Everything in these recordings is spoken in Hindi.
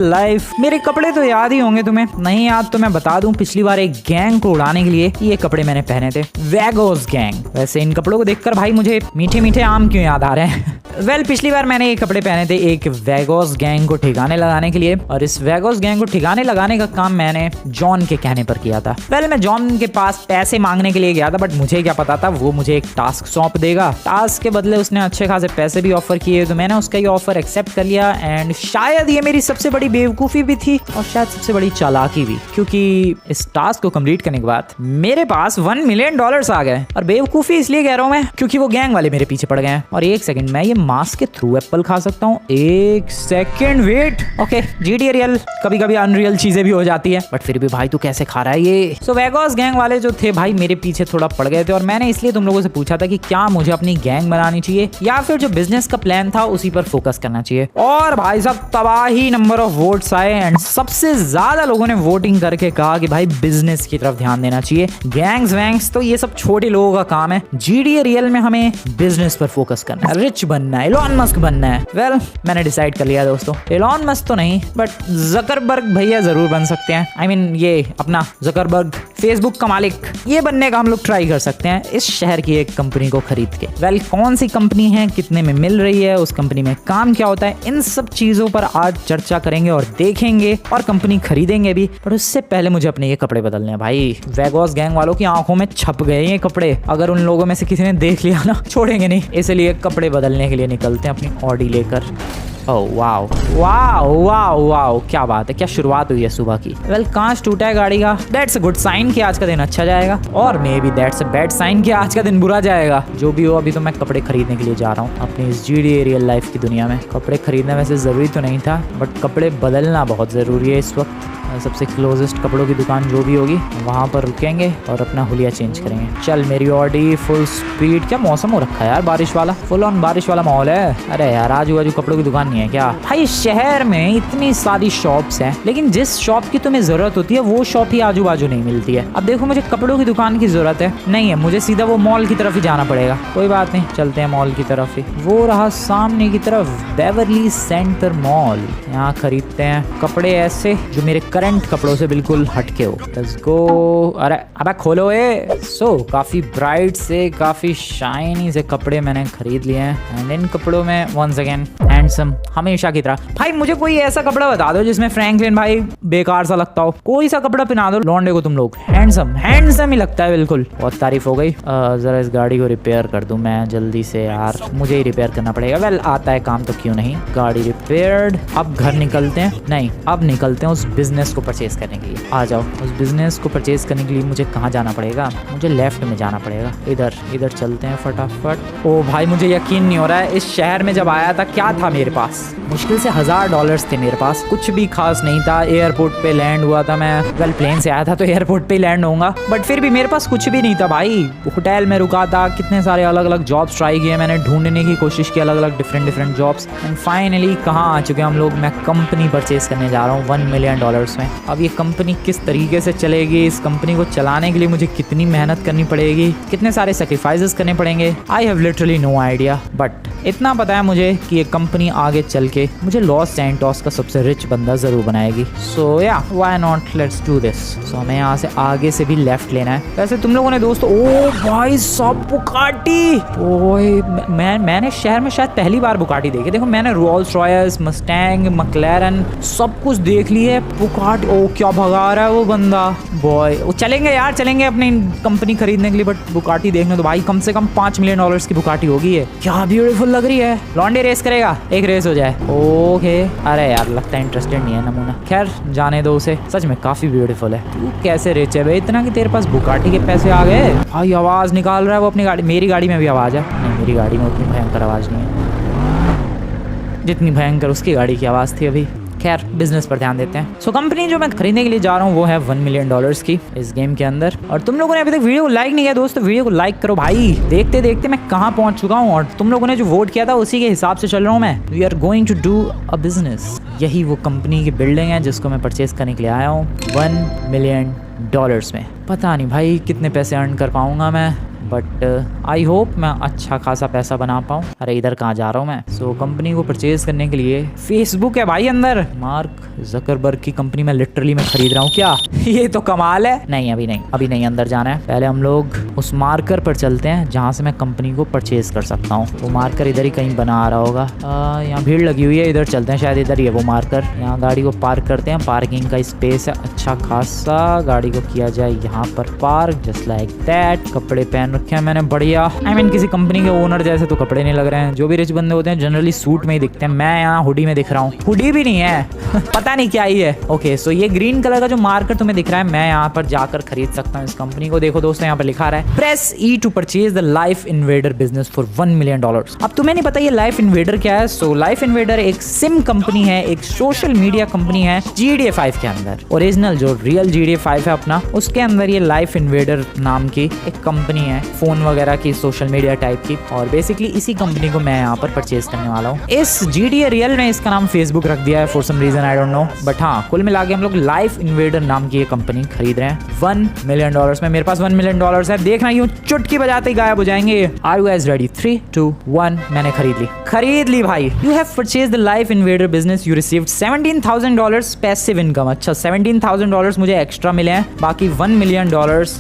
लाइफ। मेरे कपड़े तो याद ही होंगे तुम्हें, नहीं याद तो मैं बता दूं, पिछली बार एक गैंग को उड़ाने के लिए ये कपड़े मैंने पहने थे, वेगोस गैंग। वैसे इन कपड़ों को देखकर भाई मुझे मीठे मीठे आम क्यों याद आ रहे हैं। वेल पिछली बार मैंने ये कपड़े पहने थे एक वेगोस गैंग को ठिकाने लगाने के लिए, और इस वेगोस गैंग को ठिकाने लगाने का काम मैंने जॉन के कहने पर किया था। वेल मैं जॉन के पास पैसे मांगने के लिए गया था, बट मुझे क्या पता था वो मुझे एक टास्क सौंप देगा। टास्क के बदले उसने अच्छे खासे पैसे भी ऑफर किए, तो मैंने उसका ये ऑफर एक्सेप्ट कर लिया। एंड शायद ये मेरी सबसे बड़ी बेवकूफी भी थी और शायद सबसे बड़ी चालाकी भी, क्योंकि इस टास्क को कंप्लीट करने के बाद मेरे पास $1 मिलियन आ गए। और बेवकूफी इसलिए कह रहा हूँ मैं क्योंकि वो गैंग वाले मेरे पीछे पड़ गए हैं। और एक सेकंड, मैं ये मास्क के थ्रू एप्पल खा सकता हूँ? एक second wait. Okay GTA real, कभी कभी अनरियल चीजें भी हो जाती है, बट फिर भी भाई तू कैसे खा रहा है ये। सो वेगोस गैंग वाले जो थे भाई मेरे पीछे थोड़ा पड़ गए थे, और मैंने इसलिए तुम लोगों से पूछा था कि क्या मुझे अपनी गैंग बनानी चाहिए या फिर जो बिजनेस का प्लान था उसी पर फोकस करना चाहिए। और भाई साहब तबाही नंबर ऑफ वोट्स आए, एंड सबसे ज्यादा लोगों ने वोटिंग करके कहा कि भाई बिजनेस की तरफ ध्यान देना चाहिए। गैंग्स वैंग्स तो ये सब छोटे लोगों का काम है, GTA रियल में हमें बिजनेस पर फोकस करना है, रिच बनना है, एलोन मस्क बनना है। वेल मैंने डिसाइड कर लिया दोस्तों, एलोन मस्क तो नहीं बट जकरबर्ग भैया जरूर बन सकते हैं। I mean, ये अपना जकरबर्ग फेसबुक का मालिक, ये बनने का हम लोग ट्राई कर सकते हैं इस शहर की एक कंपनी को खरीद के। वेल कौन सी कंपनी है, कितने में मिल रही है, उस कंपनी में काम क्या होता है, इन सब चीजों पर आज चर्चा करेंगे और देखेंगे और कंपनी खरीदेंगे भी। पर उससे पहले मुझे अपने ये कपड़े बदलने हैं भाई। वेगोस गैंग वालों की आंखों में छप गए ये कपड़े, अगर उन लोगों में से किसी ने देख लिया ना छोड़ेंगे नहीं, इसलिए कपड़े बदलने के लिए निकलते हैं अपनी ऑडी लेकर। Oh wow wow wow wow, क्या बात है, क्या शुरुआत हुई है सुबह की। वेल कांच टूटा है गाड़ी का, दैट्स अ गुड साइन कि आज का दिन अच्छा जाएगा, और maybe that's a bad sign कि आज का दिन बुरा जाएगा। जो भी हो, अभी तो मैं कपड़े खरीदने के लिए जा रहा हूँ अपनी इस GTA रियल लाइफ की दुनिया में। कपड़े खरीदना वैसे जरूरी तो नहीं था, बट कपड़े बदलना बहुत जरूरी है इस वक्त। सबसे क्लोजेस्ट कपड़ों की दुकान जो भी होगी वहाँ पर रुकेंगे और अपना हुलिया चेंज करेंगे। चल मेरी ऑडी फुल स्पीड। क्या मौसम हो रखा है यार, बारिश वाला, फुल ऑन बारिश वाला माहौल है। अरे यार आजू बाजू कपड़ों की दुकान नहीं है क्या भाई? शहर में इतनी सारी शॉप्स हैं, लेकिन जिस शॉप की तुम्हें जरूरत होती है वो शॉप ही आजू बाजू नहीं मिलती है। अब देखो मुझे कपड़ों की दुकान की जरूरत है नहीं है, मुझे सीधा वो मॉल की तरफ ही जाना पड़ेगा। कोई बात नहीं, चलते हैं मॉल की तरफ ही। वो रहा सामने की तरफ बेवरली सेंटर मॉल, यहाँ खरीदते हैं कपड़े ऐसे जो मेरे करंट कपड़ों से बिल्कुल हटके हो। Let's go. अरे अबे खोलो ये। सो काफी ब्राइट से काफी शाइनी से कपड़े मैंने खरीद लिए हैं, एंड इन कपड़ों में वंस अगेन हैंडसम हमेशा की तरह। भाई मुझे कोई ऐसा कपड़ा बता दो जिसमें फ्रैंकलिन भाई बेकार सा लगता हो, कोई सा कपड़ा पहना दो लौंडे को तुम लोग, हैंडसम हैंडसम ही लगता है बिल्कुल। बहुत तारीफ हो गई। जरा इस गाड़ी को रिपेयर कर दूं मैं जल्दी से यार, मुझे ही रिपेयर करना पड़ेगा। वेल आता है काम तो क्यों नहीं। गाड़ी रिपेयर्ड। अब घर निकलते हैं, नहीं अब निकलते हैं उस बिजनेस को परचेज करने के लिए। आ जाओ। उस बिजनेस को परचेज करने के लिए मुझे कहाँ जाना पड़ेगा? मुझे लेफ्ट में जाना पड़ेगा। इधर चलते हैं फटाफट। ओ भाई मुझे यकीन नहीं हो रहा है, इस शहर में जब आया था क्या था मेरे पास? मुश्किल से $1000 थे मेरे पास, कुछ भी खास नहीं था। एयरपोर्ट पे लैंड हुआ था मैं, वेल प्लेन से आया था तो एयरपोर्ट पे ही लैंड होऊंगा, बट फिर भी मेरे पास कुछ भी नहीं था भाई। होटल में रुका था, कितने सारे अलग अलग जॉब्स ट्राई किए मैंने, ढूंढने की कोशिश की अलग अलग डिफरेंट जॉब्स, एंड फाइनली कहाँ आ चुके हम लोग? मैं कंपनी परचेज करने जा रहा हूँ $1 मिलियन में। अब ये कंपनी किस तरीके से चलेगी, इस कंपनी को चलाने के लिए मुझे कितनी मेहनत करनी पड़ेगी, कितने सारे सेक्रीफाइसेस करने पड़ेंगे, I have literally no idea. But इतना पता है मुझे कि ये कंपनी आगे चल के मुझे लॉस सैंटोस का सबसे रिच बंदा जरूर बनाएगी। सो या why not, let's do this. So हमें यहाँ से आगे से भी लेफ्ट लेना है। वैसे तुम लोगों ने दोस्तों, ओ भाई सब बुगाटी, ओए मैंने शहर में शायद पहली बार बुगाटी देखी। देखो मैंने रोल्स रॉयस, मस्टैंग, मैक्लेरन सब कुछ देख ली है। बुगाटी, ओ क्या भगा रहा है वो बंदा। बॉय वो चलेंगे यार, चलेंगे अपनी कंपनी खरीदने के लिए, बट बुगाटी देखने तो भाई कम से कम $5 मिलियन की बुगाटी होगी है। क्या ब्यूटीफुल लग रही है। लॉन्डे रेस करेगा, एक रेस हो जाए। ओके अरे यार लगता है इंटरेस्टेड नहीं है नमूना, खैर जाने दो उसे। सच में काफी ब्यूटीफुल है। तू कैसे रिच है भाई इतना कि तेरे पास बुगाटी के पैसे आ गए? भाई आवाज निकाल रहा है वो अपनी गाड़ी। मेरी गाड़ी में भी आवाज है? नहीं मेरी गाड़ी में उतनी भयंकर आवाज नहीं है जितनी भयंकर उसकी गाड़ी की आवाज थी अभी। खैर बिजनेस पर ध्यान देते हैं। सो कंपनी जो मैं खरीदने के लिए जा रहा हूँ वो है $1 मिलियन की इस गेम के अंदर। और तुम लोगों ने अभी तक वीडियो को लाइक नहीं किया दोस्तों, वीडियो को लाइक करो भाई। देखते देखते मैं कहाँ पहुंच चुका हूँ, और तुम लोगों ने जो वोट किया था उसी के हिसाब से चल रहा हूँ मैं। We are going to do a business. यही वो कंपनी की बिल्डिंग है जिसको मैं परचेज करने के लिए आया हूँ $1 मिलियन में। पता नहीं भाई कितने पैसे अर्न कर पाऊंगा मैं, बट आई होप मैं अच्छा खासा पैसा बना पाऊँ। अरे इधर कहाँ जा रहा हूँ मैं। सो कंपनी को परचेज करने के लिए फेसबुक है भाई अंदर। मार्क जकरबर्ग की कंपनी में लिटरली मैं खरीद रहा हूँ क्या? ये तो कमाल है। नहीं अभी नहीं अंदर जाना है। पहले हम लोग उस मार्कर पर चलते हैं जहाँ से मैं कंपनी को परचेज कर सकता हूँ। वो मार्कर इधर ही कहीं बना आ रहा होगा। यहाँ भीड़ लगी हुई है, इधर चलते हैं, शायद इधर ही है वो मार्कर। यहाँ गाड़ी को पार्क करते हैं। पार्किंग का स्पेस है अच्छा खासा। गाड़ी को किया जाए यहाँ पर पार्क, जस्ट लाइक दैट। कपड़े पहन रखे हैं मैंने बढ़िया। आई मीन किसी कंपनी के ओनर जैसे तो कपड़े नहीं लग रहे हैं। जो भी रिच बंदे होते हैं जनरली सूट में ही दिखते हैं। मैं यहाँ हुडी में दिख रहा हूँ। हुडी भी नहीं है पता नहीं क्या ही है। ओके सो ये ग्रीन कलर का जो मार्कर तुम्हें दिख रहा है, मैं यहाँ पर जाकर खरीद सकता हूँ इस कंपनी को। देखो दोस्तों यहाँ पर लिखा रहा है press E to purchase the life invader business for $1 million। अब तुम्हें नहीं पता ये लाइफ इन्वेडर क्या है। सो लाइफ इन्वेडर एक सिम कंपनी है, एक सोशल मीडिया कंपनी है GTA 5 के अंदर। ओरिजिनल जो रियल GTA 5 है अपना, उसके अंदर ये लाइफ इन्वेडर नाम की एक कंपनी है, फोन वगैरह की, सोशल मीडिया टाइप की। और बेसिकली इसी कंपनी को मैं यहाँ पर परचेज करने वाला हूँ। इस GTA रियल में इसका नाम फेसबुक रख दिया है for some reason, I don't know. But हाँ, कुल मिला के हम लोग लाइफ इन्वेडर नाम की ये कंपनी खरीद रहे हैं $1 million में। मेरे पास $1 million है। देखना यूं चुटकी बजाते ही गायब हो जाएंगे। Are you guys ready? 3, 2, 1। मैंने खरीद ली भाई। You have purchase the life invader business. You received $17,000 passive income. अच्छा $17,000 मुझे एक्स्ट्रा मिले हैं। बाकी $1 million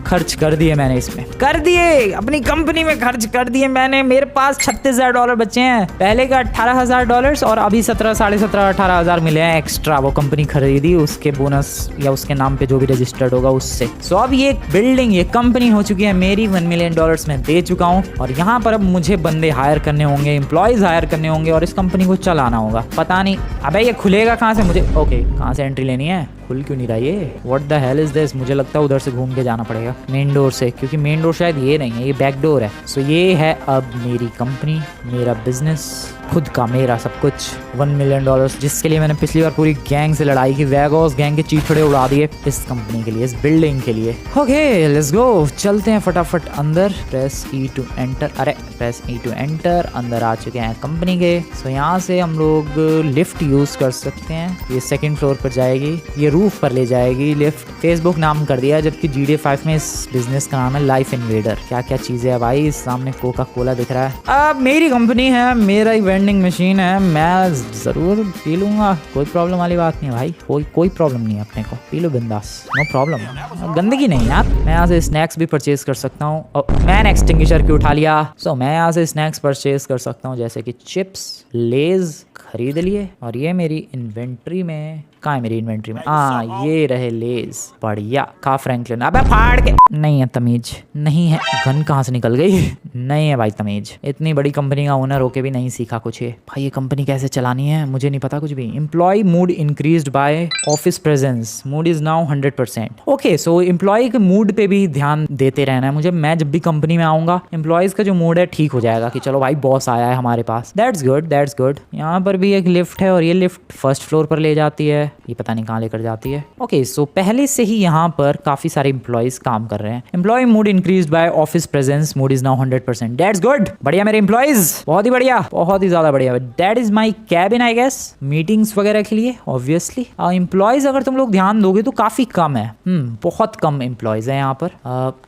खर्च कर दिए मैंने इसमें, कर दिए अपनी कंपनी में खर्च कर दिए मैंने। मेरे पास $36,000 बचे हैं। पहले का $18,000 और अभी 17,500-18,000 मिले हैं एक्स्ट्रा। वो कंपनी खरीदी उसके बोनस या उसके नाम पे जो भी रजिस्टर्ड होगा उससे। सो अब ये बिल्डिंग, ये कंपनी हो चुकी है मेरी। $1 million मैं दे चुका हूँ और यहाँ पर अब मुझे बंदे हायर करने होंगे, एम्प्लॉयज हायर करने होंगे और इस कंपनी को चलाना होगा। पता नहीं अबे ये खुलेगा कहाँ से मुझे? ओके कहाँ से एंट्री लेनी है? खुल क्यों नहीं रहा ये? What the hell is this? मुझे लगता है उधर से घूम के जाना पड़ेगा मेन डोर से, क्योंकि मेन डोर शायद ये नहीं है, ये बैक डोर है। सो ये है अब मेरी कंपनी, मेरा बिजनेस, खुद का मेरा सब कुछ। $1 million जिसके लिए मैंने पिछली बार पूरी गैंग से लड़ाई की, वेगोस गैंग के चीथड़े उड़ा दिए इस कंपनी के लिए, इस बिल्डिंग के लिए। ओके लेट्स गो, चलते हैं फटाफट अंदर। Press E to enter. अरे प्रेस E टू एंटर। अंदर आ चुके हैं कंपनी के। सो यहाँ से हम लोग लिफ्ट यूज कर सकते हैं। ये 2nd फ्लोर पर जाएगी, ये रूफ पर ले जाएगी लिफ्ट। फेसबुक नाम कर दिया, जबकि GTA 5 में इस बिजनेस का नाम है लाइफ इन्वेडर। क्या क्या चीजें है भाई? सामने कोका कोला दिख रहा है। अब मेरी कंपनी है, मेरा ही वेंडिंग मशीन है, मैं जरूर पी लूंगा। कोई प्रॉब्लम वाली बात नहीं है भाई, कोई प्रॉब्लम नहीं है अपने को। पी लो बिंदास, नो प्रॉब्लम। गंदगी नहीं यार। मैं यहाँ से स्नैक्स भी परचेज कर सकता हूँ। मैंने एक्सटिंग्विशर क्यों उठा लिया? सो मैं यहाँ से स्नैक्स परचेज कर सकता हूँ, जैसे कि चिप्स, लेज खरीद लिए। और ये मेरी इन्वेंट्री में, कहाँ है मेरी इन्वेंट्री में? हाँ ये रहे लेज, बढ़िया। खा फ्रैंकलिन। अबे फाड़ के। नहीं है तमीज, नहीं है। गन कहाँ से निकल गई? नहीं है भाई तमीज। इतनी बड़ी कंपनी का ओनर होके भी नहीं सीखा कुछ है भाई। ये कंपनी कैसे चलानी है मुझे नहीं पता कुछ भी। Employ mood increased by office presence, mood is now 100%। Okay so employ के मूड पे भी ध्यान देते रहना है मुझे। मैं जब भी कंपनी में आऊंगा एम्प्लॉयज का जो मूड है ठीक हो जाएगा कि चलो भाई बॉस आया है हमारे पास। That's good, that's good. यहाँ पर भी एक लिफ्ट है और ये लिफ्ट 1st फ्लोर पर ले जाती है। ये पता नहीं कहाँ लेकर जाती है। ओके सो पहले से ही यहाँ पर काफी सारे एम्प्लॉयज काम कर रहे हैं। Employ mood increased by office presence, mood is now 100%। That's good, बढ़िया मेरे एम्प्लॉयज, बहुत ही बढ़िया, बहुत ही ज्यादा बढ़िया। That is my cabin I guess, meetings वगैरह के लिए ऑब्वियसली। एम्प्लॉयज अगर तुम लोग ध्यान दोगे तो काफी कम है, बहुत कम एम्प्लॉयज है यहाँ पर।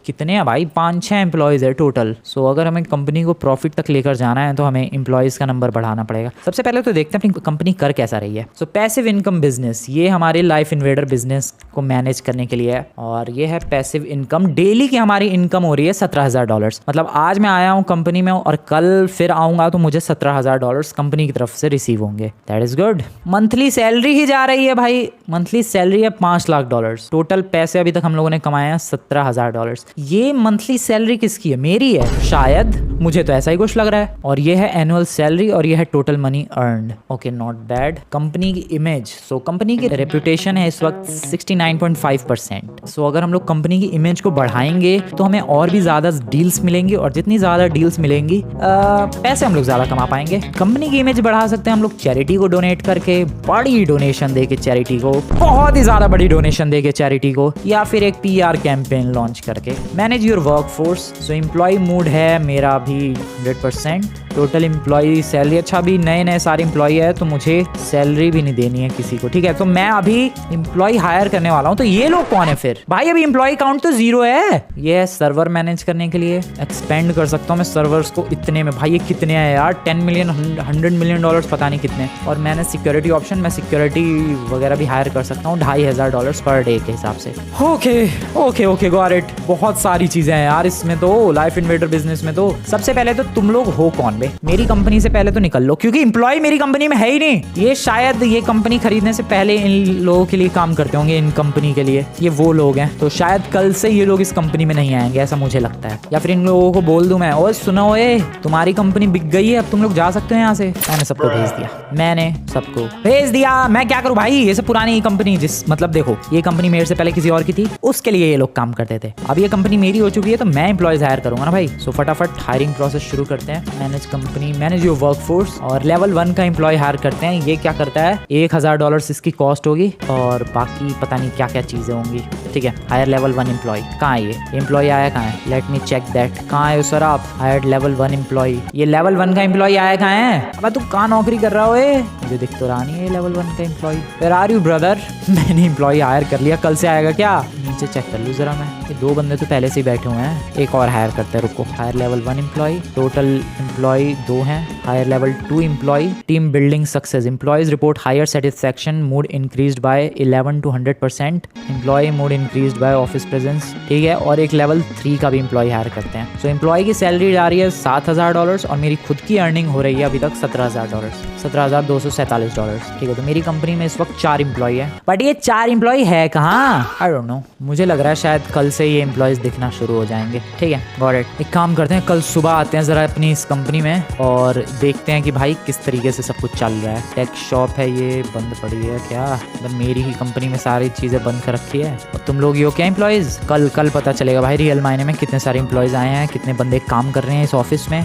कितने हैं भाई? 5-6 एम्प्लॉयज है टोटल। सो अगर हमें कंपनी को प्रॉफिट तक लेकर जाना है तो हमें एम्प्लॉयज का नंबर बढ़ाना पड़ेगा। सबसे पहले तो देखते हैं अपनी कंपनी कर कैसा रही है। सो पैसिव इनकम बिजनेस, ये हमारे लाइफ इन्वेडर बिजनेस को मैनेज करने के लिए है। और ये है पैसिव इनकम। डेली की हमारी इनकम हो रही है $17,000। मतलब आज मैं आया हूँ कंपनी में और कल फिर आऊंगा तो मुझे $17,000 कंपनी की तरफ से रिसीव होंगे। That is good. Monthly salary ही जा रही है भाई, मंथली सैलरी है $5 लाख। टोटल पैसे अभी तक हम लोगों ने कमाए हैं $17,000। ये मंथली सैलरी किसकी है? मेरी है शायद, मुझे तो ऐसा ही कुछ लग रहा है। और ये है एनुअल सैलरी और ये है total money earned. Okay not bad. Company की इमेज, सो कंपनी की रेपुटेशन है इस वक्त 69.5%। सो अगर हम लोग कंपनी की इमेज को बढ़ाएंगे तो हमें और भी ज्यादा डील्स मिलेंगी और जितनी ज्यादा डील्स मिलेंगी पैसे हम लोग ज्यादा कमा पाएंगे। कंपनी की इमेज बढ़ा सकते हैं हम लोग चैरिटी को डोनेट करके, बड़ी डोनेशन देके चैरिटी को, बहुत ही ज्यादा बड़ी डोनेशन देके चैरिटी को, या फिर एक PR कैंपेन लॉन्च करके। Manage your work force, so employ mood है मेरा भी 100%। टोटल एम्प्लॉय सैलरी, अच्छा अभी नए नए सारे एम्प्लॉय है तो मुझे सैलरी भी नहीं देनी है किसी को, ठीक है। तो मैं अभी एम्प्लॉय हायर करने वाला हूँ। तो ये लोग कौन है फिर भाई? अभी एम्प्लॉय काउंट तो 0 है। ये है सर्वर मैनेज करने के लिए, एक्सपेंड कर सकता हूँ मैं सर्वर्स को इतने में। भाई ये कितने हैं यार, 10 मिलियन 100 मिलियन डॉलर्स पता नहीं कितने। और मैंने सिक्योरिटी ऑप्शन, मैं सिक्योरिटी वगैरह भी हायर कर सकता हूँ $2500 पर डे के हिसाब से। Okay okay okay got it. बहुत सारी चीजें हैं यार इसमें तो, लाइफ इन्वेडर बिजनेस में। तो सबसे पहले तो तुम लोग हो कौन बे? मेरी कंपनी से पहले तो निकल लो, क्योंकि एम्प्लॉय मेरी कंपनी में है ही नहीं। ये शायद ये कंपनी खरीदने से पहले इन लोगों के लिए काम करते होंगे, इन कंपनी के लिए। ये वो लोग हैं, तो शायद कल से ये लोग इस कंपनी में नहीं आएंगे, ऐसा मुझे लगता है। या फिर इन लोगों को बोल दूं मैं, ओए सुनो, ओए तुम्हारी कंपनी बिक गई है, अब तुम लोग जा सकते हो यहाँ से। मैंने सबको भेज दिया, मैंने सबको भेज दिया। मैं क्या करूँ भाई, ये सब पुरानी कंपनी, जिस मतलब देखो ये कंपनी मेरे से पहले किसी और की थी, उसके लिए ये लोग काम करते थे। अब ये कंपनी मेरी हो चुकी है तो मैं एम्प्लॉयज हायर करूंगा ना भाई। सो फटाफट हायरिंग प्रोसेस शुरू करते हैं। Manage company, manage your workforce, और लेवल 1 का एम्प्लॉय हायर करते हैं। ये क्या करता है, $1000 इसकी कॉस्ट होगी, और बाकी पता नहीं क्या क्या चीजें होंगी, ठीक है। हायर लेवल 1 एम्प्लॉय, कहाँ है ये एम्प्लॉय आया, कहाँ है? Let me check that. कहाँ है सर आप? हायर लेवल 1 एम्प्लॉय, ये लेवल 1 का एम्प्लॉय आया कहाँ है? अब तू कहाँ नौकरी कर रहा हो? मुझे दिख तो रहा नहीं है लेवल 1 का employ. Where are you brother? मैंने एम्प्लॉय हायर कर लिया, कल से आएगा क्या? नीचे चेक कर लूँ जरा मैं। ये 2 बंदे तो पहले से ही बैठे हुए हैं, एक और हायर करते हैं, रुको। Higher level 1 employ, total employ 2 हैं। Higher level 2 employ, team building success, employees report higher satisfaction, mood increased by 11 to 100%, employ mood increased by office presence, ठीक है। और एक लेवल 3 का भी एम्प्लॉय हायर करते हैं। सो एम्प्लॉय की सैलरी जा रही है $7000, और मेरी खुद की अर्निंग हो रही है अभी तक $17000, $17247, ठीक है। तो मेरी कंपनी में इस वक्त 4 एम्प्लॉय है, बट ये 4 एम्प्लॉय है कहाँ? आई डोंट नो, मुझे लग रहा है शायद कल से ये एम्प्लॉयज दिखना शुरू हो जाएंगे, ठीक है। Got it. एक काम करते हैं, कल सुबह आते हैं जरा अपनी इस कंपनी में और देखते हैं कि भाई किस तरीके से सब कुछ चल रहा है। टेक शॉप है ये, बंद पड़ी है क्या? मतलब मेरी ही कंपनी में सारी चीजें बंद कर रखी है। और तुम लोग ये हो क्या एम्प्लॉयज? कल पता चलेगा भाई रियल मायने में कितने सारे एम्प्लॉयज आए हैं, कितने बंदे काम कर रहे हैं इस ऑफिस में।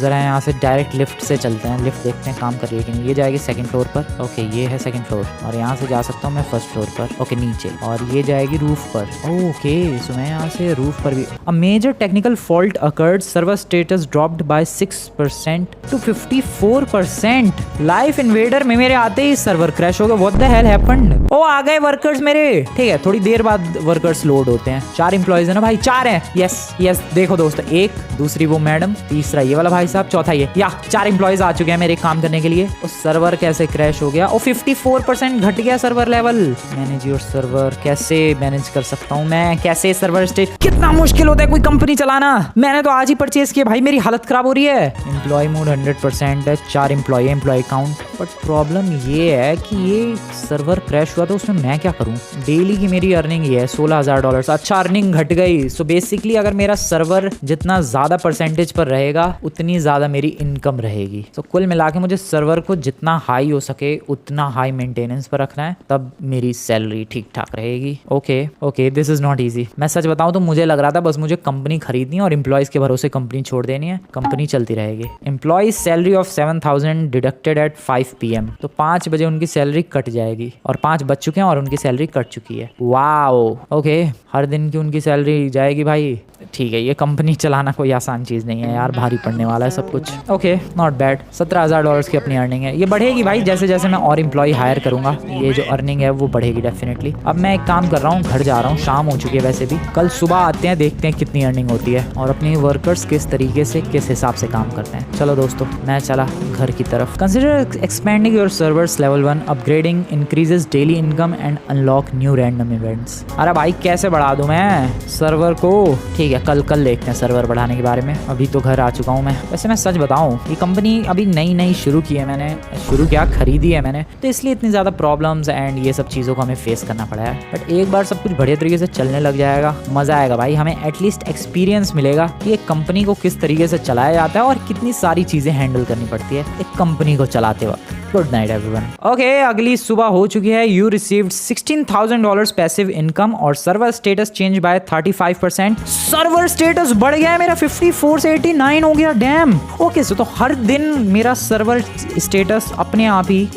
जरा यहाँ से डायरेक्ट लिफ्ट से चलते हैं, लिफ्ट देखते हैं काम कर रही है कि नहीं। ये जाएगी 2nd फ्लोर पर, ओके ये है 2nd फ्लोर, और यहाँ से जा सकता हूँ मैं 1st फ्लोर पर, ओके नीचे। और ये जाएगी रूफ पर, ओके। सो मैं यहाँ से रूफ पर भी। A major technical fault occurred, server status dropped by 6% to 54%। Life invader में मेरे आते ही सर्वर क्रैश हो गया। What the hell happened? ओ आ गए वर्कर्स मेरे, ठीक है। थोड़ी देर बाद वर्कर्स लोड होते हैं। 4 एम्प्लॉयज है ना भाई, 4 है। यस यस, देखो दोस्तों, एक, दूसरी वो मैडम, तीसरा ये वाला भाई साहब, चौथा ये, या 4 एम्प्लॉयज आ चुके हैं मेरे काम करने के लिए। उस सर्वर कैसे क्रैश हो गया? ओ 54% घट गया server level. Manage your server, कैसे मैनेज कर सकता हूँ मैं? कैसे सर्वर स्टेट? कितना मुश्किल होता है कोई कंपनी चलाना। मैंने तो आज ही परचेज किया भाई, मेरी हालत खराब हो रही है। एम्प्लॉय मोड 100% है, 4 एम्प्लॉय काउंट। बट प्रॉब्लम ये है कि ये सर्वर क्रैश हुआ तो उसमें मैं क्या करूँ? डेली की मेरी अर्निंग ये है $16000। अच्छा अर्निंग घट गई। सो बेसिकली अगर मेरा सर्वर जितना ज्यादा परसेंटेज पर रहेगा उतनी ज्यादा मेरी इनकम रहेगी। तो कुल मिला के मुझे सर्वर को जितना हाई हो सके उतना हाई मेंटेनेंस पर रखना है, तब मेरी सैलरी ठीक ठाक रहेगी। Okay this is not easy. मैं सच बताऊं तो मुझे लग रहा था बस मुझे कंपनी खरीदनी है और एम्प्लॉयज के भरोसे कंपनी छोड़ देनी है, कंपनी चलती रहेगी। Employees salary of 7000 deducted at 5 PM। तो 5 बजे उनकी सैलरी कट जाएगी, और 5 बज चुके हैं और उनकी सैलरी कट चुकी है। वाओ, ओके, हर दिन की उनकी सैलरी जाएगी भाई। ठीक है, ये कंपनी चलाना कोई आसान चीज नहीं है यार, भारी पड़ने वाला है सब कुछ। Okay not bad. $17000 की अपनी अर्निंग है। ये बढ़ेगी भाई जैसे जैसे मैं और एम्प्लॉय हायर करूंगा, ये जो अर्निंग है वो बढ़ेगी डेफिनेटली। अब मैं एक काम कर रहा हूँ, घर जा रहा हूँ, शाम हो चुकी है वैसे भी। कल सुबह आते हैं, देखते हैं कितनी अर्निंग होती है और अपनी वर्कर्स किस तरीके से किस हिसाब से काम करते हैं। चलो दोस्तों, मैं चला घर की तरफ। Consider expanding your servers level 1, upgrading increases daily income and unlock new random events. अरे भाई कैसे बढ़ा दूं मैं सर्वर को? ठीक है, कल देखते हैं सर्वर बढ़ाने के बारे में। अभी तो घर आ चुका हूँ मैं। वैसे मैं सच बताऊं, ये कंपनी अभी नई शुरू की है, मैंने शुरू क्या खरीदी है मैंने, तो इसलिए इतनी ज़्यादा प्रॉब्लम्स एंड ये सब चीज़ों को हमें फेस करना पड़ा है। बट एक बार सब कुछ बढ़िया तरीके से चलने लग जाएगा, मज़ा आएगा भाई। हमें एटलीस्ट एक्सपीरियंस मिलेगा कि एक कंपनी को किस तरीके से चलाया जाता है और कितनी सारी चीज़ें हैंडल करनी पड़ती है एक कंपनी को चलाते वक्त। Good night everyone. ओके, अगली सुबह हो चुकी है। यू रिसीव्ड $16,000 पैसिव इनकम और server status change bye 35%। Server status बढ़ गया है मेरा, 54 से 89 हो गया। डैम। ओके, सो तो हर दिन मेरा सर्वर स्टेटस अपने आप ही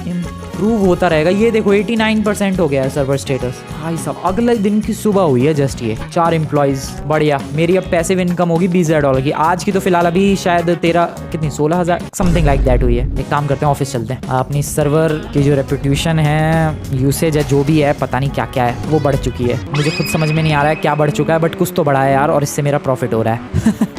इम्प्रूव होता रहेगा। ये देखो 89% हो गया है सर्वर स्टेटस। भाई साहब अगले दिन की सुबह हुई है जस्ट ये 4 एम्प्लॉइज। बढ़िया। मेरी अब पैसिव इनकम होगी $20,000 की। आज की तो फिलहाल अभी शायद 16,000 समथिंग लाइक दैट हुई है। एक काम करते हैं, ऑफिस चलते हैं। अपनी सर्वर की जो रेपुटेशन है, यूसेज है, जो भी है, पता नहीं क्या क्या है, वो बढ़ चुकी है। मुझे खुद समझ में नहीं आ रहा है क्या बढ़ चुका है, बट कुछ तो बढ़ा है यार, और इससे मेरा प्रॉफिट हो रहा है।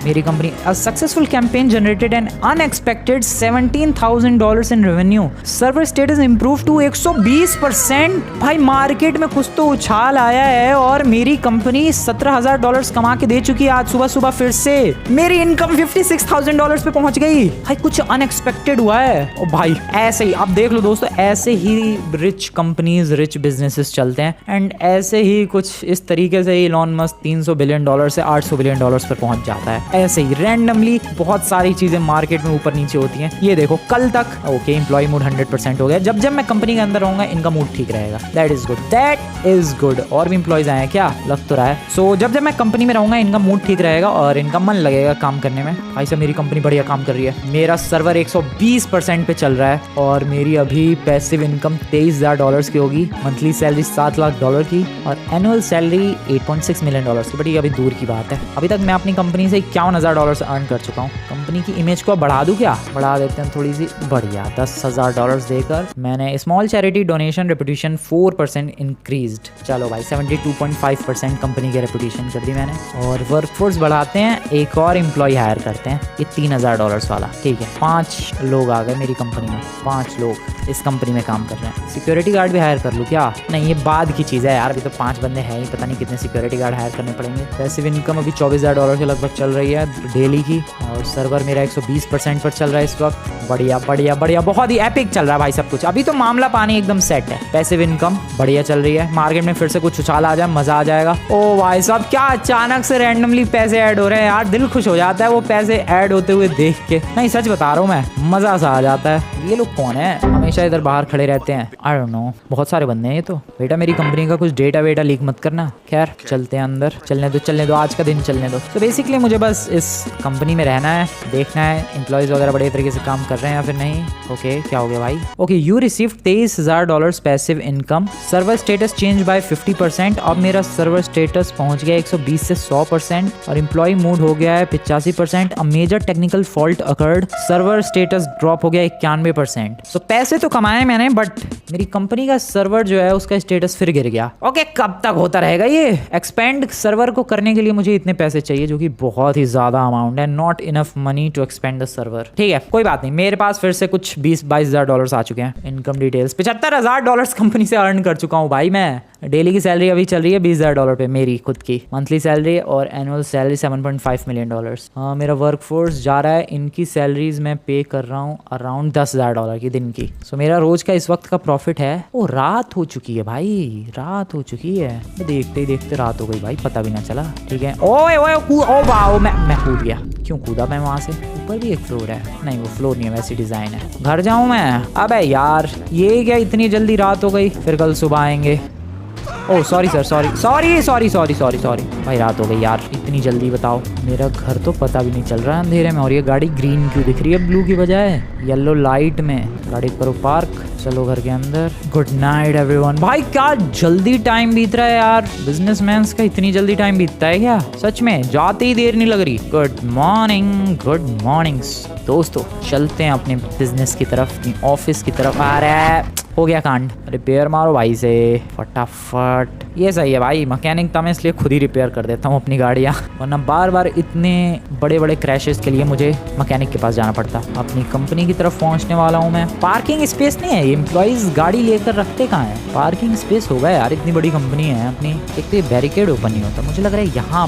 मेरी company a successful campaign generated an unexpected $17,000 in revenue. Server status improve to 120%। भाई मार्केट में कुछ तो उछाल आया है और मेरी कंपनी $17,000 कमा के दे चुकी है। आज सुबह सुबह फिर से मेरी इनकम $56,000 पे पहुंच गई। भाई कुछ अनएक्सपेक्टेड हुआ है। ओ भाई ऐसे ही आप देख लो दोस्तों, ऐसे ही रिच कंपनीज, रिच बिजनेसेस चलते हैं। एंड ऐसे ही कुछ इस तरीके से इलॉन मस्क $300 बिलियन से $800 बिलियन पर पहुंच जाता है। ऐसे ही रैंडमली बहुत सारी चीजें मार्केट में ऊपर नीचे होती हैं। ये देखो कल तक ओके एम्प्लॉय मूड 100% हो गया। जब जब मैं कंपनी के अंदर रहूंगा इनका मूड ठीक रहेगा। That is good, that is good. और भी एम्प्लॉयज आए हैं क्या, लग तो रहा है। सो जब जब मैं कंपनी में रहूंगा इनका मूड ठीक रहेगा और इनका मन लगेगा काम करने में। भाई साहब मेरी कंपनी बढ़िया काम कर रही है। मेरा सर्वर 120% पे चल रहा है और मेरी अभी पैसिव इनकम $23,000 की होगी। मंथली सैलरी $7 लाख की और एनुअल सैलरी $8.6 मिलियन की। बट ये अभी दूर की बात है। अभी तक मैं अपनी कंपनी से $51,000 अर्न कर चुका हूँ। कंपनी की इमेज को बढ़ा दूं क्या, बढ़ा देते हैं थोड़ी सी। बढ़िया, $10,000 देकर मैंने small charity donation reputation 4% increased. चलो भाई 72.5% कंपनी की रेपुटेशन कर दी मैंने। और वर्कफोर्स बढ़ाते हैं, एक और एम्प्लॉय हायर करते हैं। ये $3,000 वाला, ठीक है। 5 लोग आ गए मेरी कंपनी में, 5 लोग इस कंपनी में काम कर रहे हैं। सिक्योरिटी गार्ड भी हायर कर लूँ क्या, नहीं ये बाद की चीज़ है यार। अभी तो 5 बंदे हैं ही, पता नहीं कितने सिक्योरिटी गार्ड हायर करने पड़ेंगे। पैसिव इनकम अभी $24,000 के लगभग चल रही है डेली की। और सर्वर मेरा 120% पर चल रहा है इस वक्त। बढ़िया बढ़िया बढ़िया, बहुत ही एपिक चल रहा है भाई सब कुछ। अभी तो मामला पानी एकदम सेट है। पैसिव इनकम बढ़िया चल रही है। मार्केट में फिर से कुछ उछाल आ जाए, मजा आ जाएगा। ओ भाई साहब क्या अचानक से रैंडमली पैसे ऐड हो रहे हैं यार, दिल खुश हो जाता है वो पैसे ऐड होते हुए देख के। नहीं सच बता रहा हूँ मैं, मजा सा आ जाता है। ये लोग कौन है, हमेशा इधर बाहर खड़े रहते हैं। आई डोंट नो, बहुत सारे बंदे हैं ये तो। बेटा मेरी कंपनी का कुछ डेटा वेटा लीक मत करना। खैर चलते हैं अंदर, चलने दो आज का दिन चलने दो। तो बेसिकली मुझे बस इस कंपनी में रहना है, देखना है एम्प्लॉयज वगैरह बढ़िया तरीके से काम कर रहे हैं या फिर नहीं। ओके क्या हो गया भाई। Okay you received $23,000 passive income. Server status change bye 50%। अब मेरा सर्वर स्टेटस पहुंच गया 120 से 100% और एम्प्लॉय मूड हो गया है 85%। A major technical fault occurred, server status drop हो गया 91%। सो पैसे तो कमाए मैंने, बट मेरी कंपनी का सर्वर जो है उसका स्टेटस फिर गिर गया। ओके कब तक होता रहेगा ये। एक्सपेंड सर्वर को करने के लिए मुझे इतने पैसे चाहिए जो कि बहुत ही ज्यादा अमाउंट है। Not enough money to expand the server. ठीक है कोई बात नहीं, मेरे पास फिर से कुछ $22,000 आ चुके हैं। इनकम डिटेल्स $75,000 कंपनी से अर्न कर चुका हूँ भाई मैं। डेली की सैलरी अभी चल रही है $20,000 पे मेरी खुद की मंथली सैलरी, और एनुअल सैलरी $7.5 मिलियन। हाँ मेरा वर्कफोर्स जा रहा है, इनकी सैलरीज मैं पे कर रहा हूँ अराउंड $10,000 की दिन की। सो मेरा रोज का इस वक्त का प्रॉफिट है। ओ रात हो चुकी है भाई, रात हो चुकी है। देखते ही देखते रात हो गई भाई, पता भी ना चला। ठीक है ओए ओए ओ वाओ, मैं कूद गया। क्यों कूदा मैं वहां से, ऊपर भी एक फ्लोर है। नहीं वो फ्लोर नहीं है, वैसी डिजाइन है। घर जाऊं मैं, अबे यार ये क्या इतनी जल्दी रात हो गई, फिर कल सुबह आएंगे। ओह सॉरी सर, सॉरी भाई रात हो गई यार, इतनी जल्दी बताओ। मेरा घर तो पता भी नहीं चल रहा है अंधेरे में, और ये गाड़ी ग्रीन क्यों दिख रही है ब्लू की बजाय, येलो लाइट में। गाड़ी करो पार्क, चलो घर के अंदर। Good night everyone. भाई क्या जल्दी टाइम बीत रहा है यार, बिजनेसमैन का इतनी जल्दी टाइम बीतता है क्या, सच में जाते ही देर नहीं लग रही। गुड मॉर्निंग दोस्तों, चलते हैं अपने बिजनेस की तरफ, अपनी ऑफिस की तरफ। आ रहा है हो गया कांड, रिपेयर मारो भाई से फटाफट। ये सही है भाई, मैकेनिक था मैं इसलिए खुद ही रिपेयर कर देता हूँ अपनी गाड़ियाँ, वरना बार बार इतने बड़े बड़े क्रैशेस के लिए मुझे मैकेनिक के पास जाना पड़ता। अपनी कंपनी की तरफ पहुँचने वाला हूँ मैं। पार्किंग स्पेस नहीं है, एम्प्लॉइज गाड़ी लेकर रखते कहाँ है। पार्किंग स्पेस होगा यार, इतनी बड़ी कंपनी है अपनी। एक तो ये बैरिकेड ओपन नहीं होता, मुझे लग रहा है यहाँ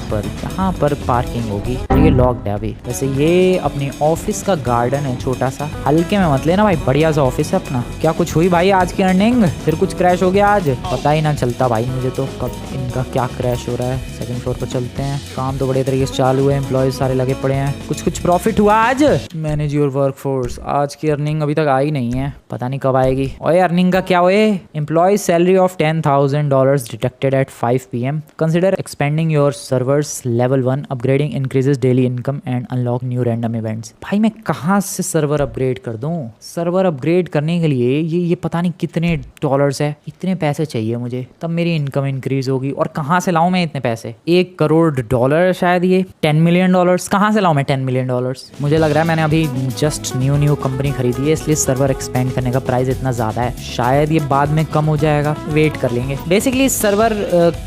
पर पार्किंग होगी। ये लॉक्ड है अभी। वैसे ये अपनी ऑफिस का गार्डन है छोटा सा, हल्के में मत लेना भाई, बढ़िया सा ऑफिस है अपना। क्या कुछ हुई भाई आज की अर्निंग, फिर कुछ क्रैश हो गया आज, पता ही ना चलता भाई मुझे तो कब इनका क्या क्रैश हो रहा है। सेकंड फ्लोर पर चलते हैं, काम तो बड़े तरीके से चालू है, एम्प्लॉयज सारे लगे पड़े हैं। कुछ प्रॉफिट हुआ आज। मैनेज योर वर्कफोर्स, आज की अर्निंग अभी तक आई नहीं है, पता नहीं कब आएगी। ओए अर्निंग का क्या हुए? Employ salary of $10,000 detected at 5 PM। Consider expanding your servers level 1, upgrading increases daily income and unlock new random events. भाई मैं कहाँ से सर्वर अपग्रेड कर दूं? सर्वर अपग्रेड करने के लिए ये पता नहीं कितने डॉलर्स है, इतने पैसे चाहिए मुझे, तब मेरी इनकम इंक्रीज होगी। और कहाँ से लाऊं मैं इतने पैसे? $1 करोड़ शायद, ये $10 मिलियन। कहाँ से लाऊं मैं $10 मिलियन? मुझे लग रहा है मैंने अभी जस्ट न्यू कंपनी खरीदी है, इसलिए सर्वर एक्सपेंड करने का प्राइस इतना ज़्यादा है। शायद ये बाद में कम हो जाएगा, वेट कर लेंगे। बेसिकली सर्वर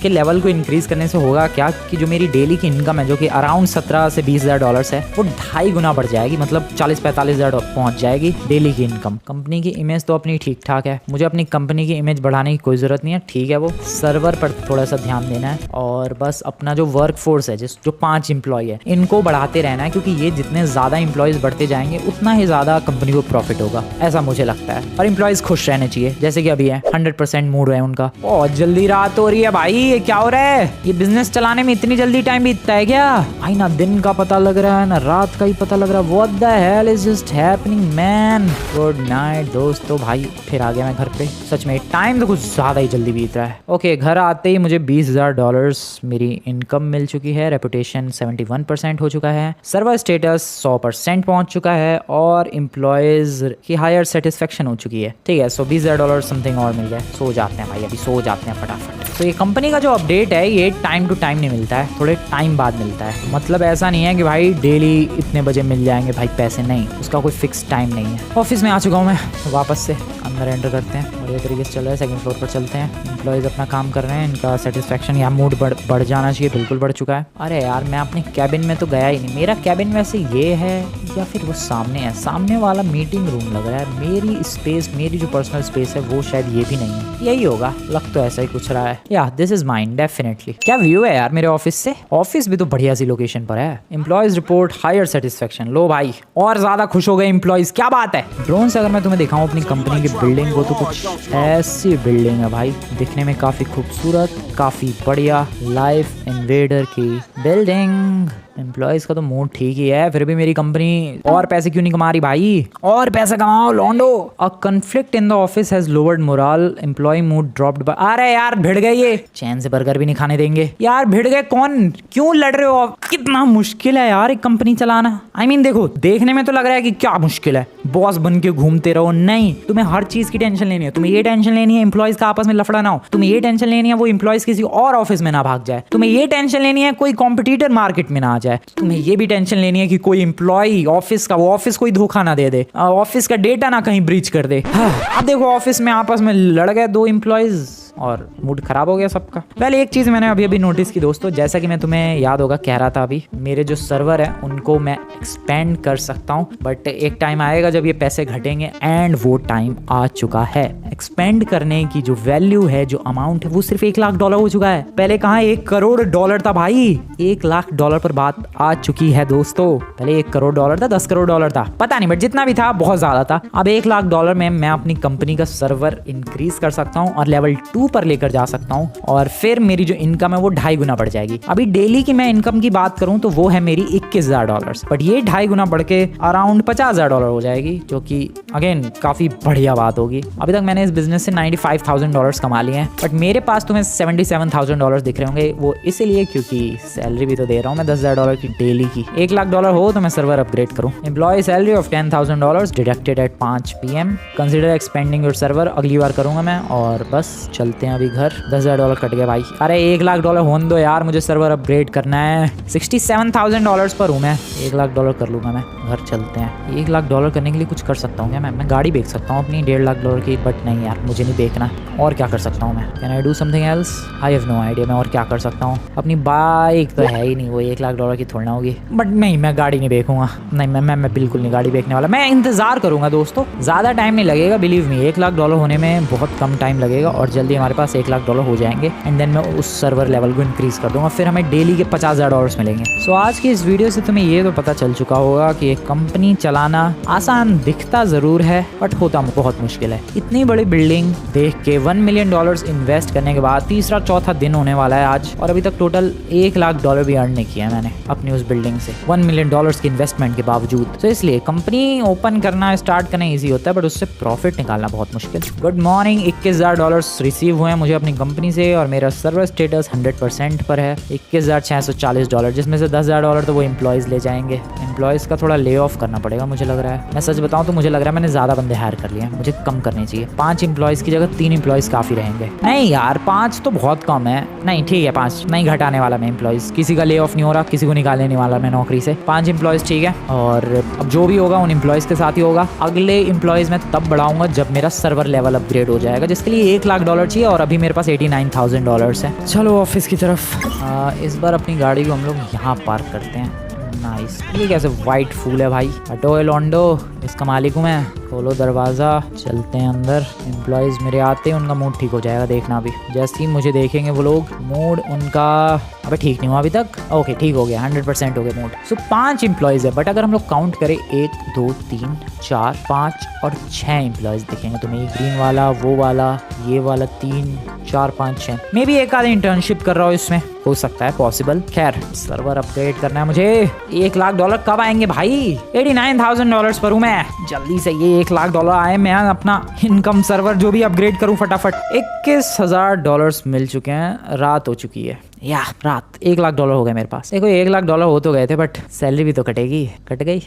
के लेवल को इंक्रीज करने से होगा क्या कि जो मेरी डेली की इनकम है, जो कि अराउंड 17 से 20 हज़ार डॉलर्स है, वो 2.5 गुना बढ़ जाएगी, मतलब 40-45 हज़ार पहुंच जाएगी डेली की इनकम। कंपनी की इमेज तो अपनी ठीक ठाक है, मुझे अपनी कंपनी की इमेज बढ़ाने की कोई ज़रूरत नहीं है, ठीक है। वो सर्वर पर थोड़ा सा ध्यान देना है और बस अपना जो वर्क फोर्स है, जो 5 एम्प्लॉय है, इनको बढ़ाते रहना है, क्योंकि ये जितने ज़्यादा एम्प्लॉयज़ बढ़ते जाएंगे उतना ही ज़्यादा कंपनी को प्रॉफिट होगा, ऐसा मुझे लगता है। और एम्प्लॉयज़ खुश रहने चाहिए, जैसे कि अभी है 100% मूड है उनका। बहुत जल्दी रात हो रही है भाई, ये क्या हो रहा है? ये बिजनेस चलाने में इतनी जल्दी टाइम बीतता है क्या भाई? ना दिन का पता लग रहा है ना रात का ही पता लग रहा है। What the hell is just happening man? Good night दोस्तों। भाई फिर आ गया मैं घर पे, सच में टाइम तो कुछ ज़्यादा ही जल्दी बीत रहा है। ओके, घर आते ही मुझे $20,000 मेरी इनकम मिल चुकी है, रेपुटेशन 71% हो चुका है, सर्वर स्टेटस 100% पहुंच चुका है और एम्प्लॉयज की हायर सेटिस्फेक्शन हो चुकी है। ठीक है, सो $20,000 समथिंग और मिल गया। सो जाते हैं भाई, अभी सो जाते हैं फटाफट। तो ये कंपनी का जो अपडेट है ये टाइम टू टाइम नहीं मिलता है, थोड़े टाइम बाद मिलता है। मतलब ऐसा नहीं है कि भाई डेली इतने बजे मिल जाएंगे भाई पैसे, नहीं, उसका कोई फिक्स टाइम नहीं है। ऑफिस में आ चुका हूँ मैं, वापस से अंदर एंटर करते हैं। बढ़िया तरीके से चल रहा है, सेकंड फ्लोर पर चलते हैं। एम्प्लॉयज अपना काम कर रहे हैं, इनका सेटिस्फेक्शन या मूड बढ़ जाना चाहिए, बिल्कुल बढ़ चुका है। अरे यार मैं अपने कैबिन में तो गया ही नहीं। मेरा कैबिन वैसे ये है या फिर वो सामने है? सामने वाला मीटिंग रूम लग रहा है। मेरी स्पेस, मेरी जो पर्सनल स्पेस है वो शायद ये भी नहीं है, यही होगा, लग तो ऐसा ही कुछ रहा है। या दिस इज माइन डेफिनेटली। क्या व्यू है यार मेरे ऑफिस से? ऑफिस भी तो बढ़िया सी लोकेशन पर है। Employees report higher satisfaction. लो भाई और ज्यादा खुश हो गए एम्प्लॉयज, क्या बात है। ड्रोन से अगर मैं तुम्हें दिखाऊं अपनी कंपनी की बिल्डिंग को, तो कुछ ऐसी बिल्डिंग है भाई, दिखने में काफी खूबसूरत, काफी बढ़िया। लाइफ इन्वेडर की बिल्डिंग। एम्प्लॉयज का तो मूड ठीक ही है, फिर भी मेरी कंपनी और पैसे क्यों नहीं कमा रही भाई? और पैसा कमाओ लॉन्डो। A conflict in the office has lowered morale, employee mood dropped by. अरे यार भिड़ गए, ये चैन से बर्गर भी नहीं खाने देंगे यार। भिड़ गए कौन? क्यों लड़ रहे हो? कितना मुश्किल है यार एक कंपनी चलाना। I mean, देखो देखने में तो लग रहा है कि क्या मुश्किल है, बॉस बन के घूमते रहो। नहीं, तुम्हें हर चीज की टेंशन लेनी है। तुम्हें ये टेंशन लेनी है एम्प्लॉयज का आपस में लफड़ा ना हो, तुम्हें ये टेंशन लेनी है वो एम्प्लॉयज किसी और ऑफिस में ना भाग जाए, तुम्हें ये टेंशन लेनी है कोई कॉम्पिटिटर मार्केट में ना आ जाए, तुम्हें ये भी टेंशन लेनी है कि कोई एम्प्लॉय ऑफिस का, वो ऑफिस कोई धोखा ना दे दे, ऑफिस का डेटा ना कहीं ब्रीच कर दे। अब देखो ऑफिस में आपस में लड़ गए 2 एम्प्लॉयज और मूड खराब हो गया सबका। पहले एक चीज़ मैंने अभी नोटिस की दोस्तों, जैसा कि मैं तुम्हें याद होगा कह रहा था अभी, मेरे जो सर्वर है उनको मैं एक्सपेंड कर सकता हूँ, बट एक टाइम आएगा जब ये पैसे घटेंगे एंड वो टाइम आ चुका है। एक्सपेंड करने की जो वैल्यू है, जो अमाउंट है, वो सिर्फ $1 लाख हो चुका है। पहले कहाँ $1 करोड़ था भाई, $1 लाख पर बात आ चुकी है दोस्तों। पहले $1 करोड़ था, $10 करोड़ था, पता नहीं, बट जितना भी था बहुत ज्यादा था। अब $1 लाख में मैं अपनी कंपनी का सर्वर इंक्रीज कर सकता हूँ और लेवल 2 पर लेकर जा सकता हूँ और फिर मेरी जो इनकम है वो 2.5 गुना बढ़ जाएगी। अभी डेली की मैं इनकम की बात करूँ तो वो है मेरी $21,000, बट ये 2.5 गुना बढ़ के अराउंड $50,000 हो जाएगी, जो कि अगेन काफी बढ़िया बात होगी। अभी तक मैंने इस बिजनेस से $95,000 कमा लिए हैं, बट मेरे पास तुम्हें $77,000 दिख रहे होंगे। वो इसलिए क्योंकि सैलरी भी तो दे रहा हूँ मैं $10,000 की डेली की। $1 लाख हो तो मैं सर्वर अपग्रेड करूँ। Employ salary of $10,000 deducted at 5 PM। Consider expanding your server, अगली बार करूंगा मैं। और बस चलते हैं अभी घर। $10,000 कट गया भाई। अरे $1 लाख होने दो यार, मुझे सर्वर अपग्रेड करना है। $67,000 पर हूँ मैं, $1 लाख कर लूंगा मैं। घर चलते हैं। $1 लाख करने के लिए कुछ कर सकता हूँ क्या मैं गाड़ी बेच सकता हूँ अपनी $1.5 लाख की, बट नहीं यार मुझे नहीं बेचना। और क्या कर सकता हूँ मैं? Can I do something else? I have no idea मैं और क्या कर सकता हूँ। अपनी बाइक तो है ही नहीं, वो $1 लाख की थोड़ी ना होगी। बट नहीं, मैं गाड़ी नहीं बेचूंगा, नहीं मैं बिल्कुल नहीं गाड़ी बेचने वाला। मैं इंतजार करूंगा दोस्तों, ज्यादा टाइम नहीं लगेगा, बिलीव मी। $1 लाख होने में बहुत कम टाइम लगेगा और जल्दी हमारे पास $1,00,000 हो जाएंगे एंड देन मैं उस सर्वर लेवल को इंक्रीज कर दूंगा, फिर हमें डेली के $50,000 मिलेंगे। सो आज की इस वीडियो से तुम्हें ये तो पता चल चुका होगा कि एक कंपनी चलाना आसान दिखता जरूर है बट होता बहुत मुश्किल है। इतनी बड़ी बिल्डिंग देख के $1 मिलियन इन्वेस्ट करने के बाद तीसरा चौथा दिन होने वाला है आज, और अभी तक टोटल $1,00,000 भी अर्न नहीं किया है मैंने अपनी उस बिल्डिंग से $1 मिलियन की इन्वेस्टमेंट के बावजूद। तो इसलिए कंपनी ओपन करना स्टार्ट करना ईजी होता है बट उससे प्रॉफिट निकालना बहुत मुश्किल। गुड मॉर्निंग, $21,000 रिसीव हुए हैं मुझे अपनी कंपनी से और मेरा सर्वर स्टेटस 100% पर है। $21,640, जिसमें से $10,000 तो वो एम्प्लॉयज ले जाएंगे। एम्प्लॉयज का थोड़ा ले ऑफ करना पड़ेगा मुझे लग रहा है। मैं सच बताऊं तो मुझे लग रहा है मैंने ज़्यादा बंदे हायर कर लिए हैं, मुझे कम करने चाहिए। 5 एम्प्लॉयज़ की जगह 3 एम्प्लॉयज़ काफ़ी रहेंगे। नहीं यार 5 तो बहुत कम है। नहीं ठीक है 5 नहीं घटाने वाला मैं एम्प्लॉयज़, किसी का ले ऑफ नहीं हो रहा, किसी को निकालने नहीं वाला मैं नौकरी से। 5 एम्प्लॉयज़ ठीक है, और अब जो भी होगा उन एम्प्लॉयज़ के साथ ही होगा। अगले एम्प्लॉयज़ मैं तब बढ़ाऊंगा जब मेरा सर्वर लेवल अपग्रेड हो जाएगा, जिसके लिए $1,00,000 चाहिए और अभी मेरे पास $89,000 है। चलो ऑफिस की तरफ। इस बार अपनी गाड़ी को हम लोग यहाँ पार्क करते हैं। नाइस। ये कैसे वाइट फूल है भाई। हटो लॉन्डो, इसका मालिक हूँ मैं। खोलो दरवाज़ा, चलते हैं अंदर। एम्प्लॉयज़ मेरे आते हैं उनका मूड ठीक हो जाएगा, देखना भी। जैसे ही मुझे देखेंगे वो लोग, मूड उनका अबे ठीक नहीं हुआ अभी तक। ओके ठीक हो गया, 100% हो गया मूड। सो 5 एम्प्लॉयज़ है बट अगर हम लोग काउंट करें 1 2 3 4 5 और 6 एम्प्लॉयज़ दिखेंगे तुम्हें। ये ग्रीन वाला, वो वाला, ये वाला 3 4 5 6। मे भी एक आध इंटर्नशिप कर रहा हूँ इसमें, हो सकता है पॉसिबल। खैर सर्वर अपग्रेड करना है मुझे। $1,00,000 कब आएंगे भाई? $89,000 पर हूँ मैं। जल्दी से ये $1,00,000 आए, मैं अपना इनकम सर्वर जो भी अपग्रेड करूँ फटाफट। $21,000 मिल चुके हैं। रात हो चुकी है या रात। $1,00,000 हो गए मेरे पास। देखो $1,00,000 हो तो गए थे बट सैलरी भी तो कटेगी। कट गई।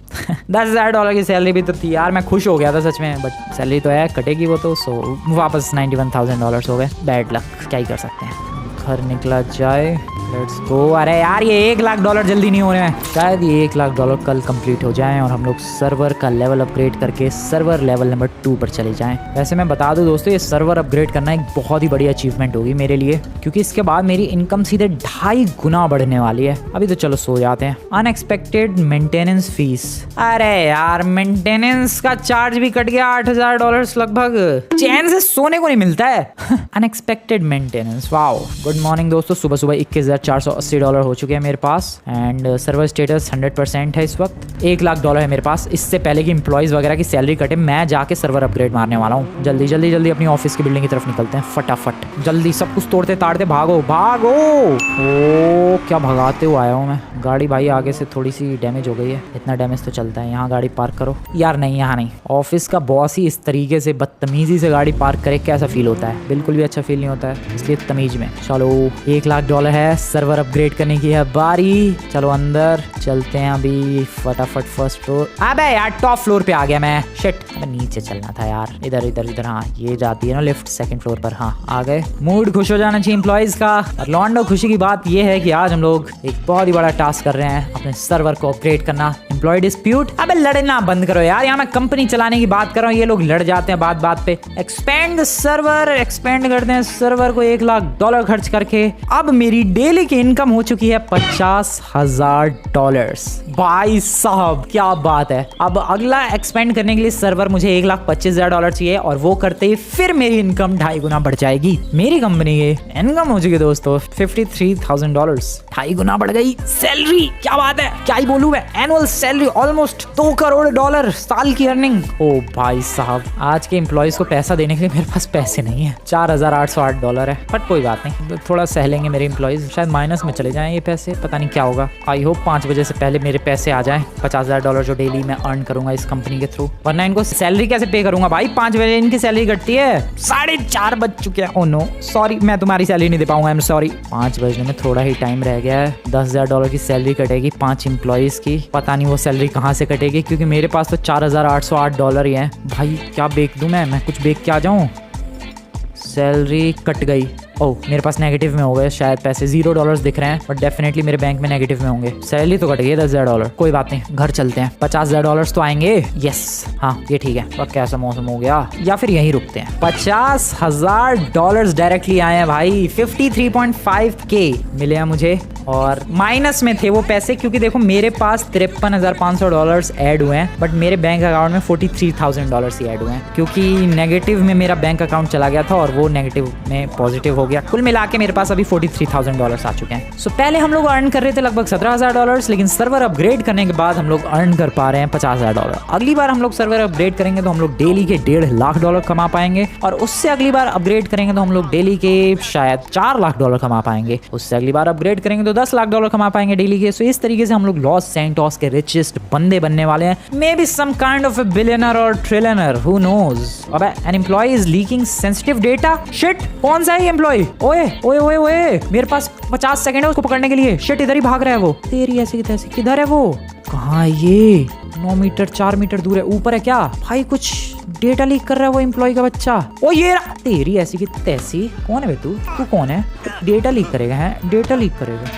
$10,000 की सैलरी भी तो थी यार, मैं खुश हो गया था सच में, बट सैलरी तो है, कटेगी वो तो। सो वापस $91,000 हो गए। बैड लक, क्या ही कर सकते हैं। घर निकला जाए, लेट्स गो। अरे यार ये $1,00,000 जल्दी नहीं हो रहे हैं। शायद ये $1,00,000 कल कंप्लीट हो जाएं और हम लोग सर्वर का लेवल अपग्रेड करके सर्वर लेवल नंबर 2 पर चले जाएं। वैसे मैं बता दूं दोस्तों, ये सर्वर अपग्रेड करना एक बहुत ही बड़ी अचीवमेंट होगी मेरे लिए, क्योंकि इसके बाद मेरी इनकम सीधे 2.5 गुना बढ़ने वाली है। अभी तो चलो सो जाते हैं। Unexpected maintenance fees. अरे यार मेंटेनेंस का चार्ज भी कट गया, $8,000 लगभग। चैन से सोने को नहीं मिलता है। Unexpected maintenance, wow. Good morning दोस्तों, सुबह सुबह $21,480 हो चुके हैं मेरे पास एंड सर्वर स्टेटस 100% है इस वक्त। $1,00,000 है मेरे पास। इससे पहले कि एम्प्लॉयज़ वगैरह की सैलरी कटे, मैं जाके सर्वर अपग्रेड मारने वाला हूँ। जल्दी जल्दी जल्दी अपनी ऑफिस की बिल्डिंग की तरफ निकलते हैं फटाफट। जल्दी सब कुछ तोड़ते ताड़ते भागो भागो। ओ क्या भगाते हुए आया हूँ मैं। गाड़ी भाई आगे से थोड़ी सी डैमेज हो गई है, इतना डैमेज तो चलता है। यहाँ गाड़ी पार्क करो यार। नहीं यहाँ नहीं। ऑफिस का बॉस ही इस तरीके से बदतमीजी से गाड़ी पार्क करे, कैसा फील होता है? बिल्कुल भी अच्छा फील नहीं होता है, इसलिए तमीज में। चलो $1,00,000 है, सर्वर अपग्रेड करने की है बारी। चलो अंदर चलते हैं अभी फटाफट। First floor. अबे यार टॉप फ्लोर पे आ गया मैं। शिट, नीचे चलना था यार। इधर इधर इधर। हाँ ये जाती है ना लिफ्ट 2nd फ्लोर पर। हाँ आ गए। मूड खुश हो जाना चाहिए एम्प्लॉयज का। और लॉन्डो खुशी की बात ये है कि आज हम लोग एक बहुत ही बड़ा टास्क कर रहे हैं, अपने सर्वर को अपग्रेड करना। Employ dispute. अबे लड़ना बंद करो यार, यहाँ मैं कंपनी चलाने की बात कर रहा हूँ, ये लोग लड़ जाते हैं बात बात पे। एक्सपेंड द सर्वर, एक्सपेंड करते हैं सर्वर को $1,00,000 खर्च करके। अब मेरी डेली की इनकम हो चुकी है $50,000। भाई साहब क्या बात है। अब अगला एक्सपेंड करने के लिए सर्वर मुझे $1,25,000 चाहिए और वो करते ही फिर मेरी इनकम 2.5 गुना बढ़ जाएगी। मेरी कंपनी की इनकम हो चुकी है दोस्तों $53,000। 2.5 गुना बढ़ गई सैलरी। क्या बात है, क्या ही बोलूं मैं। एनुअल सैलरी ऑलमोस्ट $2 करोड़ साल की अर्निंग। ओ भाई साहब, आज के एम्प्लॉयज को पैसा देने के लिए मेरे पास पैसे नहीं है। $4,808 है, बट कोई बात नहीं, थोड़ा सह लेंगे मेरे एम्प्लॉयज। शायद माइनस में चले जाएं ये पैसे, पता नहीं क्या होगा। आई होप 5 बजे से पहले मेरे पैसे आ जाएं। $50,000 जो डेली मैं अर्न करूंगा इस कंपनी के थ्रू, वरना इनको सैलरी कैसे पे करूंगा भाई? 5 बजे इनकी सैलरी कटती है, 4:30 बज चुके हैं। ओ नो सॉरी, मैं तुम्हारी सैलरी नहीं दे पाऊंगा, आई एम सॉरी। 5 बजने में थोड़ा ही टाइम रह गया है। $10,000 की सैलरी कटेगी 5 एम्प्लॉयज की। पता नहीं वो सैलरी कहाँ से कटेगी, क्योंकि मेरे पास तो $4,808 ही है। भाई क्या बेच दूं मैं कुछ बेच के आ जाऊं। सैलरी कट गई। ओह मेरे पास नेगेटिव में हो गए शायद पैसे। $0 दिख रहे हैं बट डेफिनेटली मेरे बैंक में नेगेटिव में होंगे। सैलरी तो कट गई है $10,000। कोई बात नहीं, घर चलते हैं। $50,000 तो आएंगे। यस हाँ ये ठीक है। अब कैसा मौसम हो गया, या फिर यहीं रुकते हैं। $50,000 डायरेक्टली आए हैं भाई। 53.5K मिले हैं मुझे और माइनस में थे वो पैसे, क्योंकि देखो मेरे पास $53,500 ऐड हुए हैं, बट मेरे बैंक अकाउंट में $43,000 ही ऐड हुए हैं, क्योंकि नेगेटिव में मेरा बैंक अकाउंट चला गया था और वो नेगेटिव में पॉजिटिव हो गया। कुल मिला के मेरे पास अभी $43,000 आ चुके हैं। सो पहले हम लोग अर्न कर रहे थे लगभग $17,000, लेकिन सर्वर अपग्रेड करने के बाद हम लोग अर्न कर पा रहे हैं $50,000। अगली बार हम लोग सर्वर अपग्रेड करेंगे तो हम लोग डेली के $1.5 लाख कमा पाएंगे, और उससे अगली बार अपग्रेड करेंगे तो हम लोग डेली के शायद $4 लाख कमा पाएंगे। उससे अगली बार अपग्रेड करेंगे तो $10 लाख कमा पाएंगे डेली के। सो इस तरीके से हम लोग लॉस सैंटोस के रिचेस्ट बंदे बनने वाले हैं। Maybe some kind of a billionaire और ट्रिलियनर, हु नोज। अबे an employ is leaking sensitive data. Shit, कौन सा है एम्प्लॉय? ओए ओए ओए ओए, मेरे पास 50 सेकंड है उसको पकड़ने के लिए। शिट, इधर ही भाग रहा है वो। तेरी ऐसी की तैसी, किधर है वो? कहाँ ये? 9 मीटर 4 मीटर दूर है। ऊपर है क्या भाई? कुछ डेटा लीक कर रहा है वो एम्प्लॉय का बच्चा। ओ ये तेरी ऐसी की तैसी। कौन है बे तू? तू कौन है? डेटा लीक करेगा? है डेटा लीक करेगा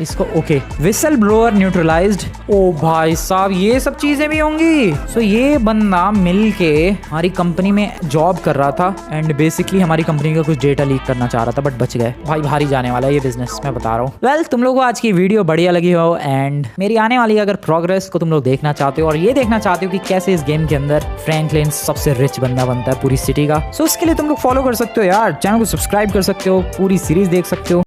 इसको। Okay, whistle blower neutralized. ओ भाई साहब, ये सब चीजें भी होंगी। सो ये बंदा मिलके हमारी कंपनी में जॉब कर रहा था एंड बेसिकली हमारी कंपनी का कुछ डेटा लीक करना चाह रहा था, बट बच गए। भाई भारी जाने वाला है ये बिजनेस, मैं बता रहा हूँ। वेल, तुम लोगों को आज की वीडियो बढ़िया लगी हो एंड मेरी आने वाली अगर प्रोग्रेस को तुम लोग देखना चाहते हो और ये देखना चाहते हो कि कैसे इस गेम के अंदर फ्रैंकलिन सबसे रिच बंदा बनता है पूरी सिटी का, सो उसके लिए तुम लोग फॉलो कर सकते हो यार, चैनल को सब्सक्राइब कर सकते हो, पूरी सीरीज देख सकते हो।